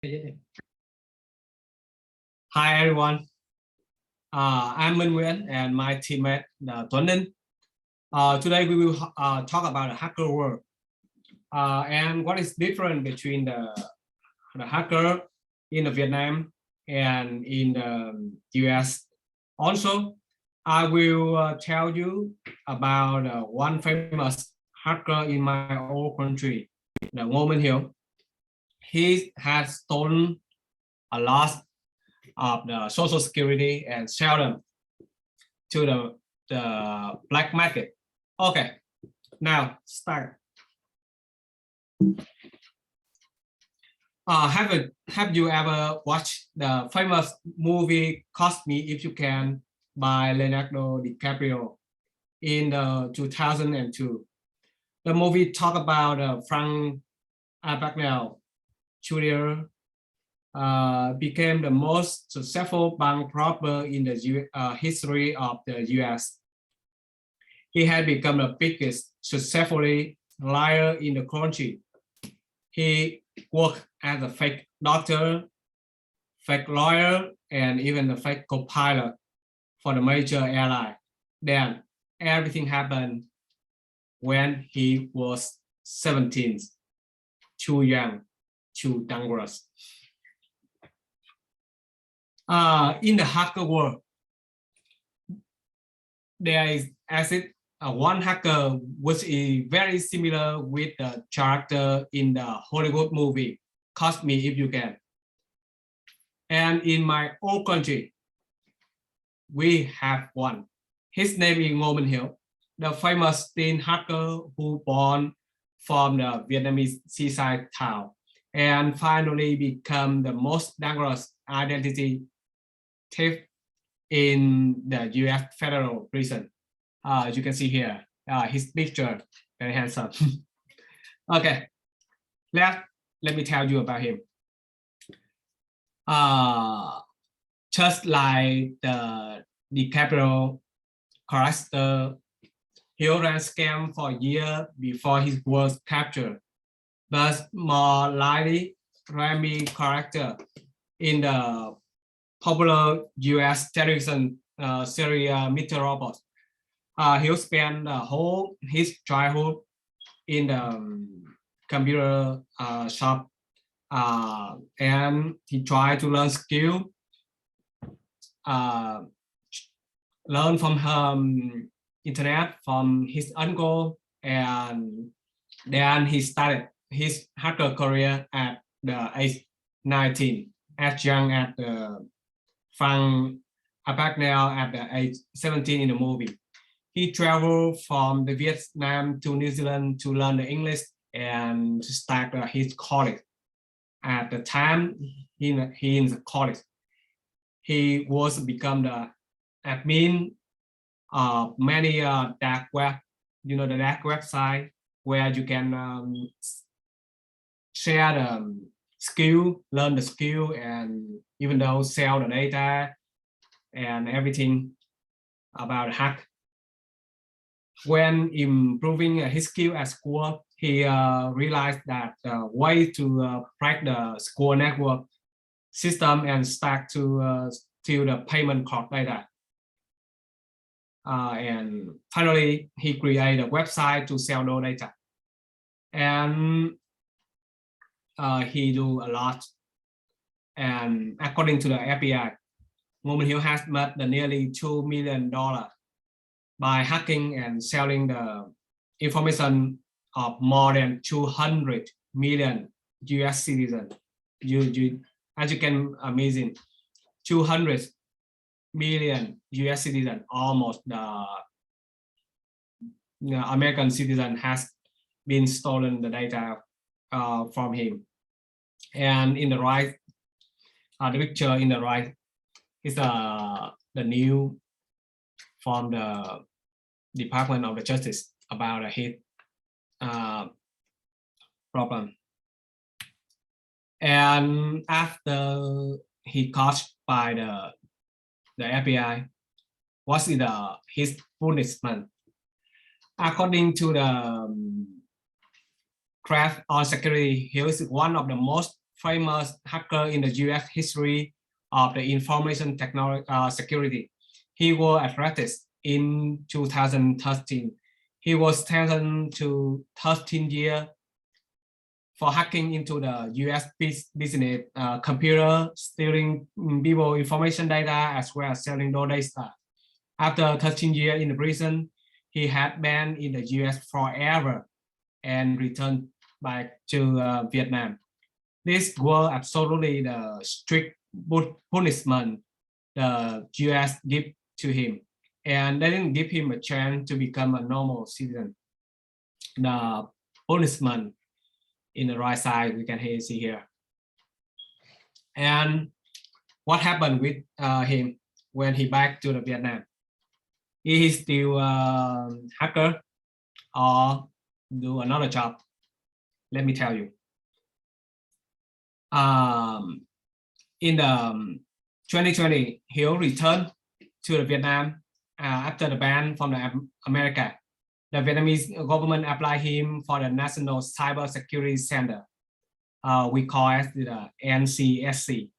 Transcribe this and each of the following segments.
Hi everyone. I'm Minh Nguyen and my teammate Tuấn Ninh. Today we will talk about the hacker world and what is different between the hacker in the Vietnam and in the US. Also, I will tell you about one famous hacker in my own country, the Ngô Minh Hiếu. He has stolen a lot of the social security and sell them to the black market. Okay, now start. Have you ever watched the famous movie Cost Me If You Can by Leonardo DiCaprio in the 2002? The movie talk about Frank Abagnale Jr. Became the most successful bank robber in the history of the US. He had become the biggest successfully liar in the country. He worked as a fake doctor, fake lawyer, and even a fake co-pilot for the major airline. Then everything happened when he was 17, too young, too dangerous. In the hacker world, there is one hacker which is very similar with the character in the Hollywood movie Cost Me If You Can. And in my own country, we have one. His name is Ngô Minh Hiếu, the famous teen hacker who born from the Vietnamese seaside town and finally become the most dangerous identity thief in the US federal prison. As you can see here, his picture, very handsome. Okay, let me tell you about him. Just like the DiCaprio character, he ran scam for a year before he was captured, but more likely Remy character in the popular US television series Mr. Robot. He spent his childhood in the computer shop and he tried to learn skill, learn from internet from his uncle, and then he started his hacker career at the age 19, as young as Frank Abagnale at the age 17 in the movie. He traveled from the Vietnam to New Zealand to learn the English and to start his college. At the time he in the college, he was become the admin of many dark web, the dark website where you can share the skill, learn the skill, and even though sell the data and everything about hack. When improving his skill at school, he realized that the way to crack the school network system and start to steal the payment card data. And finally, he created a website to sell those data. And he do a lot. And according to the FBI, Ngô Minh Hiếu has made nearly $2 million by hacking and selling the information of more than 200 million US citizens. As you can imagine, 200 million US citizens, almost the American citizen has been stolen the data from him. And in the right, the picture in the right is the news from the Department of the Justice about his problem. And after he caught by the FBI, what is his punishment? According to the craft on security, he is one of the most famous hacker in the US history of the information technology security. He was arrested in 2013. He was sentenced to 13 years for hacking into the US business computer, stealing people information data, as well as selling those data. After 13 years in the prison, he had been in the US forever and returned back to Vietnam. This was absolutely the strict punishment the US give to him, and they didn't give him a chance to become a normal citizen. The punishment in the right side, we can see here. And what happened with him when he back to the Vietnam? Is he still a hacker or do another job? Let me tell you. In the 2020, he returned to the Vietnam after the ban from the America. The Vietnamese government applied him for the National Cyber Security Center. We call it the NCSC.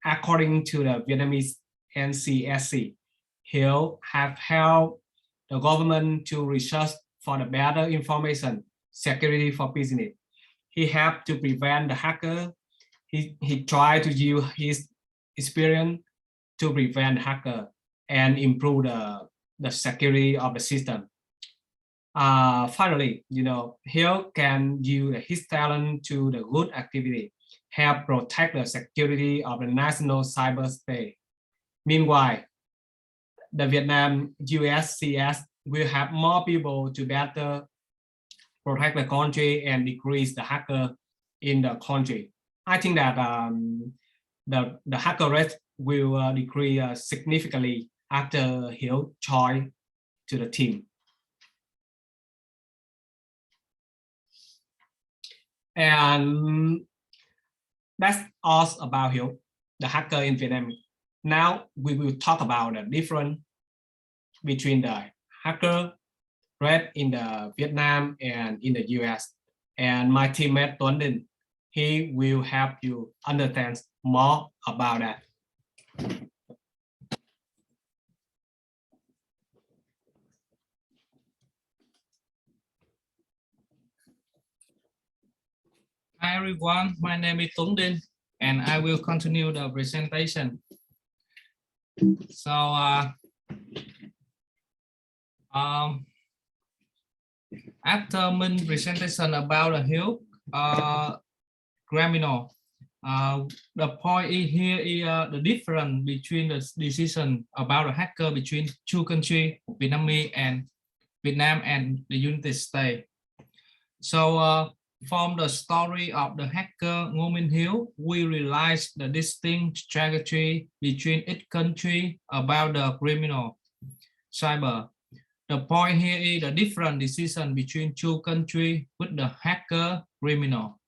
According to the Vietnamese NCSC, he'll have helped the government to research for the better information security for business. He helped to prevent the hacker. He tried to use his experience to prevent the hacker and improve the security of the system. Finally, he can use his talent to the good activity, help protect the security of the national cyberspace. Meanwhile, the Vietnam USCS will have more people to better protect the country and decrease the hacker in the country. I think that the hacker rate will decrease significantly after he'll join to the team. And that's all about Hiếu, the hacker in Vietnam. Now we will talk about the difference between the hacker rate in the Vietnam and in the US. And my teammate Tuấn Đình, he will help you understand more about that. Hi everyone, my name is Tuấn Đình and I will continue the presentation. So after my presentation about the Hiếu criminal, the point here is the difference between the decision about the hacker between two countries, Vietnam and the United States. So from the story of the hacker Ngô Minh Hiếu, we realize the distinct strategy between each country about the criminal cyber. The point here is the different decision between two countries with the hacker criminal.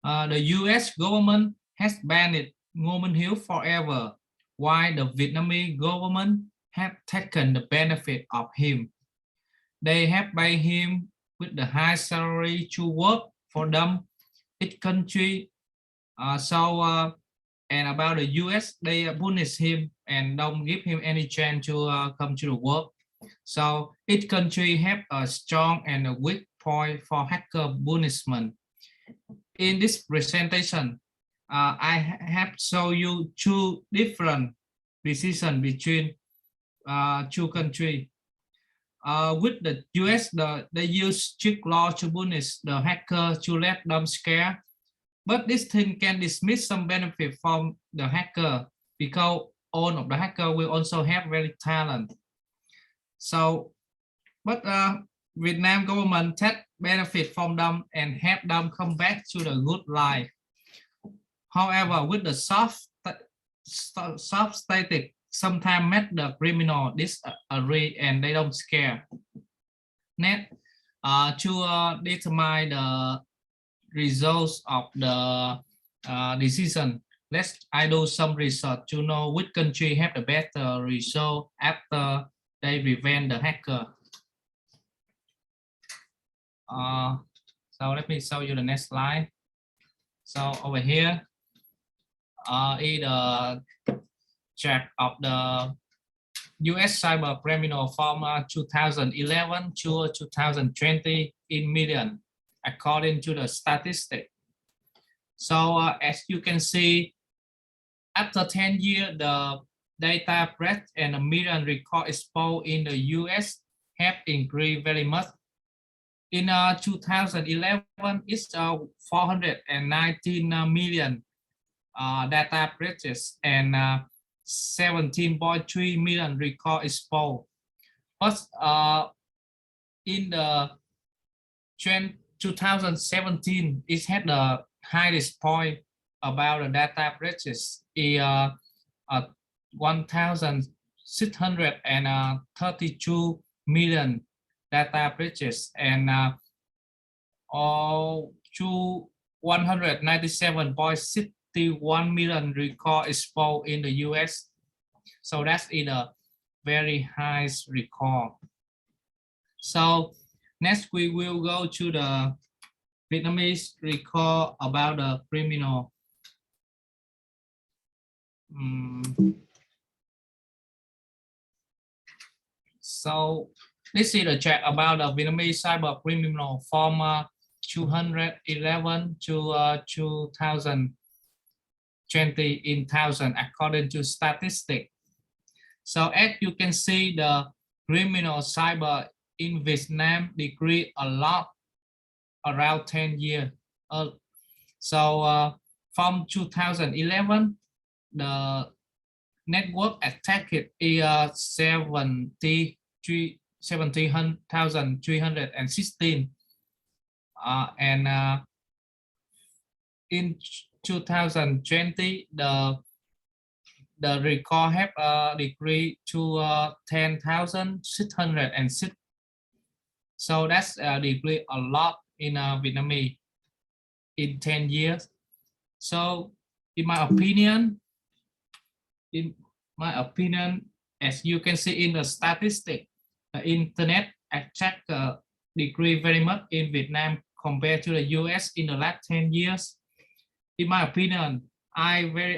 The US government has banned Ngô Minh Hiếu forever, while the Vietnamese government have taken the benefit of him. They have paid him with the high salary to work for them, each country. And about the US, they punish him and don't give him any chance to come to the work. So each country have a strong and a weak point for hacker punishment. In this presentation, I have shown you two different decisions between two countries. With the US, they use strict law to punish the hacker to let them scare. But this thing can dismiss some benefit from the hacker because all of the hacker will also have very talent. So, but Vietnam government take benefit from them and help them come back to the good life. However, with the soft static, sometimes make the criminal disagree and they don't scare. Next, to determine the results of the decision, I do some research to know which country have the better result after they prevent the hacker. So let me show you the next slide. So over here is the chart of the US cyber criminal from 2011 to 2020 in million, according to the statistic. So as you can see, after 10 years, the data breach and the million record exposed in the US have increased very much. In 2011, it's 419 million data breaches and 17.3 million record exposed. But in the 2017, it had the highest point about the data breaches is 1,632 million data breaches and all to 197.61 million record exposed in the US. So that's in a very high record. So next we will go to the Vietnamese record about the criminal. So this is the check about the Vietnamese cyber criminal from 211 to 2020 in thousand according to statistics. So as you can see, the criminal cyber in Vietnam decreased a lot around 10 years. From 2011, the network attack is 70,316 and in 2020 the record have decreased to 10,606. So that's decreased a lot in Vietnamese in 10 years. So in my opinion, as you can see in the statistic, the internet attack decreased very much in Vietnam compared to the US in the last 10 years. In my opinion, I very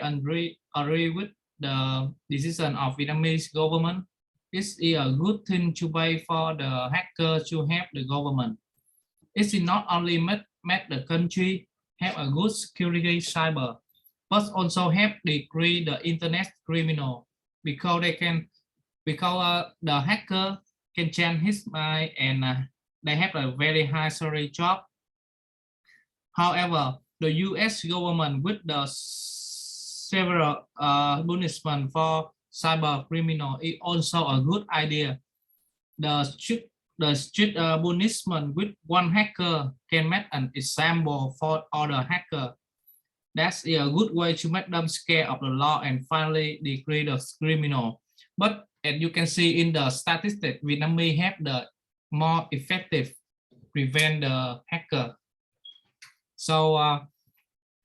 agree with the decision of Vietnamese government. It's a good thing to pay for the hacker to help the government. It will not only make the country have a good security cyber, but also help decrease the internet criminal because the hacker can change his mind and they have a very high salary job. However, the US government with the several punishment for cyber criminal is also a good idea. The strict punishment with one hacker can make an example for other hacker. That's a good way to make them scared of the law and finally decrease the criminal. But as you can see in the statistics, Vietnamese have the more effective prevent the hacker. So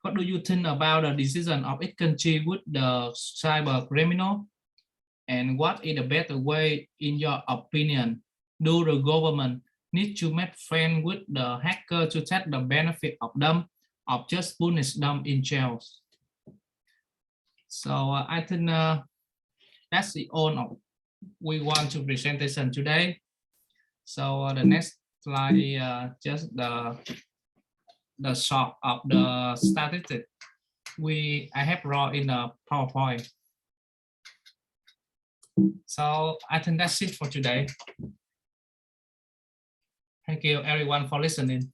what do you think about the decision of each country with the cyber criminal? And what is the better way, in your opinion? Do the government need to make friends with the hacker to take the benefit of them, or just punish them in jail? So I think that's the all of we want to presentation today. So the next slide is just the short of the statistics I have brought in the PowerPoint. So I think that's it for today. Thank you everyone for listening.